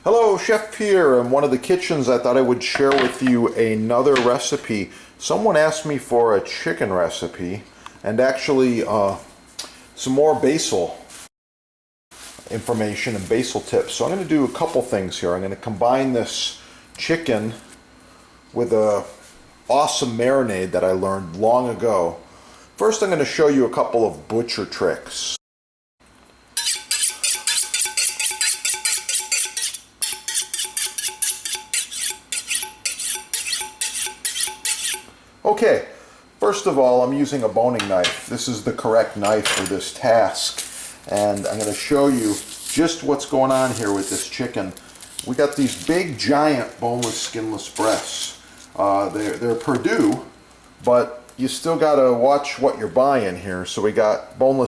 Hello, Chef here. In one of the kitchens, I thought I would share with you another recipe. Someone asked me for a chicken recipe and actually some more basil information and basil tips. So I'm going to do a couple things here. I'm going to combine this chicken with a awesome marinade that I learned long ago. First, I'm going to show you a couple of butcher tricks. Okay, first of all, I'm using a boning knife. This is the correct knife for this task. And I'm going to show you just what's going on here with this chicken. We got these big, giant, boneless, skinless breasts. They're Purdue, but you still got to watch what you're buying here. So we got boneless